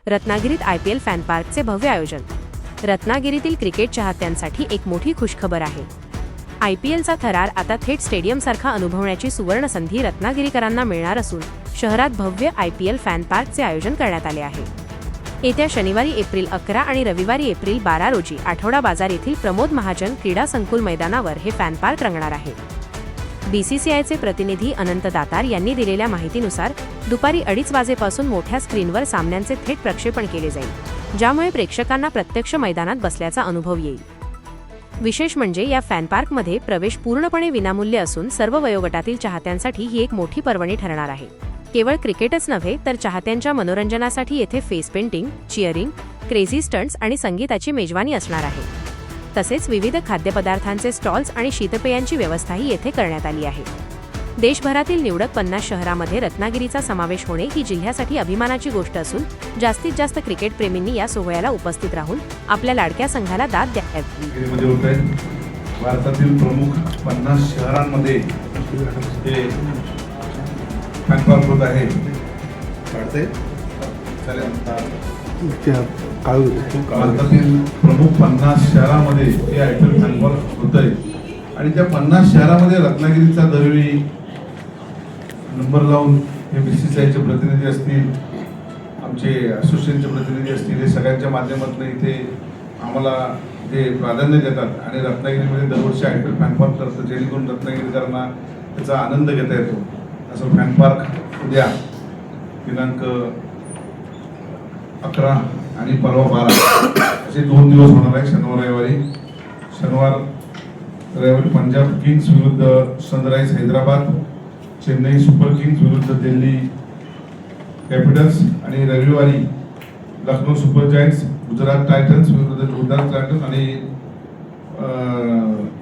रत्नागिरीत IPL fan पार्कचे भव्य आयोजन। रत्नागिरीतील क्रिकेट चाहत्यांसाठी एक मोठी खुशखबर आहे। IPLचा थरार आता थेट स्टेडियमसारखा अनुभवण्याची सुवर्ण संधी रत्नागिरीकरांना मिळणार असून शहरात भव्य IPL फॅन पार्कचे आयोजन करण्यात आले आहे। येत्या शनिवारी एप्रिल 11 आणि रविवारी एप्रिल 12 रोजी आठवडा बाजार येथील प्रमोद महाजन क्रीडा संकुल मैदानावर हे फॅन पार्क रंगणार आहे। BCCIचे प्रतिनिधी अनंत दातार यांनी दिलेल्या माहितीनुसार दुपारी 2:30 वाजेपासून मोठ्या स्क्रीनवर सामन्यांचे थेट प्रक्षेपण केले जाईल, ज्यामुळे प्रेक्षकांना प्रत्यक्ष मैदानात बसल्याचा अनुभव येईल। विशेष म्हणजे या फॅन पार्कमध्ये प्रवेश पूर्णपणे विनामूल्य असून सर्व वयोगटातील चाहत्यांसाठी ही एक मोठी पर्वणी ठरणार आहे। केवळ क्रिकेटच नव्हे तर चाहत्यांच्या मनोरंजनासाठी येथे face painting, cheering, crazy stunts आणि संगीताची मेजवानी असणार आहे। तसेच विविध खाद्यपदार्थांचे स्टॉल्स आणि शीतपेयांची व्यवस्थाही येथे करण्यात आली आहे। देशभरातील निवडक 50 शहरांमध्ये रत्नागिरीचा समावेश होणे ही जिल्ह्यासाठी अभिमानाची गोष्ट असून जास्तीत जास्त क्रिकेट प्रेमींनी या सोहळ्याला उपस्थित राहून आपल्या लाडक्या संघाला दाद द्यावी। भारतातील प्रमुख 50 शहरांमध्ये हे फॅन पार्क होत आहे। भारतातील प्रमुख 50 शहरांमध्ये हे IPL फॅन पार्क होत आहे आणि त्या 50 शहरामध्ये रत्नागिरीचा दरवेळी नंबर लावून हे BCCIचे प्रतिनिधी असतील, आमचे असोसिएशनचे प्रतिनिधी असतील, हे सगळ्यांच्या माध्यमातून इथे आम्हाला ते प्राधान्य देतात आणि रत्नागिरीमध्ये दरवर्षी IPL फॅन पार्क करतात, जेणेकरून रत्नागिरीकरांना त्याचा आनंद घेता येतो। असं फॅन पार्क उद्या दिनांक 11 आणि परवा 12 असे 2 दिवस होणार आहे। शनिवार रविवारी पंजाब किंग्स विरुद्ध sunrise Hyderabad, Chennai super Kings विरुद्ध दिल्ली कॅपिटल्स आणि रविवारी Lucknow super giants Gujarat Titans विरुद्ध गुजरात टायटन्स आणि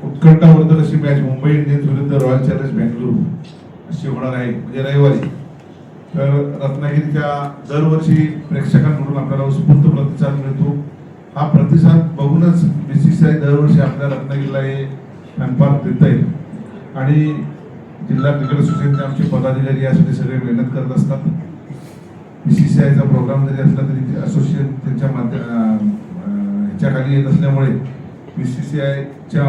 उत्कंठावर्धक अशी मॅच मुंबई इंडियन्स विरुद्ध रॉयल चॅलेंजर्स बंगळुरू अशी होणार आहे, म्हणजे रविवारी। तर रत्नागिरीच्या दरवर्षी प्रेक्षकांकडून आपल्याला उत्स्फूर्त प्रतिसाद मिळतो। हा प्रतिसाद बघूनच BCCI दरवर्षी आपल्या रत्नागिरीला हे फॅन पार्क देत आहे आणि जिल्हा क्रिकेट असोसिएशनचे आमचे पदाधिकारी यासाठी सगळे मेहनत करत असतात। BCCIचा प्रोग्राम जरी असला तरी असोसिएशन त्यांच्या ह्याच्याखाली येत असल्यामुळे BCCIच्या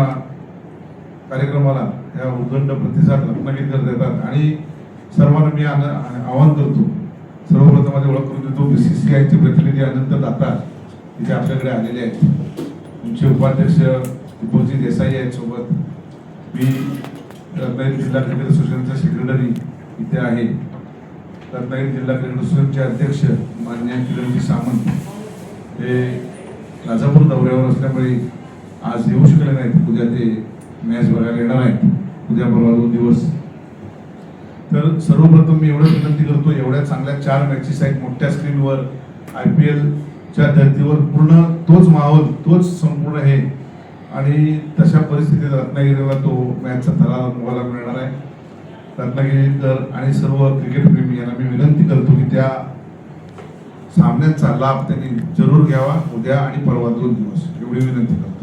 कार्यक्रमाला या उदंड प्रतिसाद रत्नागिरीकर देतात आणि सर्वांना मी आवाहन करतो, सर्वप्रथम माझी ओळख करून देतो। BCCIचे प्रतिनिधी अनंत दातार इथे आपल्याकडे आलेले आहेत, तुमचे उपाध्यक्ष दीपकजी देसाई आहेत सोबत, मी रत्नागिरी जिल्हा क्रिकेट असोसिएशनचा सेक्रेटरी इथे आहे, रत्नागिरी जिल्हा क्रिकेट असोसिएशनचे अध्यक्ष मान्य किरणजी सामंत हे राजापूर दौऱ्यावर असल्यामुळे आज येऊ शकले नाहीत, उद्या ते मॅच बघायला येणार आहेत, उद्या परवा 2 दिवस। तर सर्वप्रथम मी एवढं विनंती करतो, एवढ्या चांगल्या 4 मॅचेस आहेत मोठ्या स्क्रीनवर IPLच्या धर्तीवर, पूर्ण तोच माहोल, तोच संपूर्ण हे आणि तशा परिस्थितीत रत्नागिरीला तो मॅचचा थरार अनुभवायला मिळणार आहे। रत्नागिरीकर आणि सर्व क्रिकेट प्रेमी यांना मी विनंती करतो की त्या सामन्यांचा लाभ त्यांनी जरूर घ्यावा उद्या आणि परवा 2 दिवस, एवढी विनंती करतो।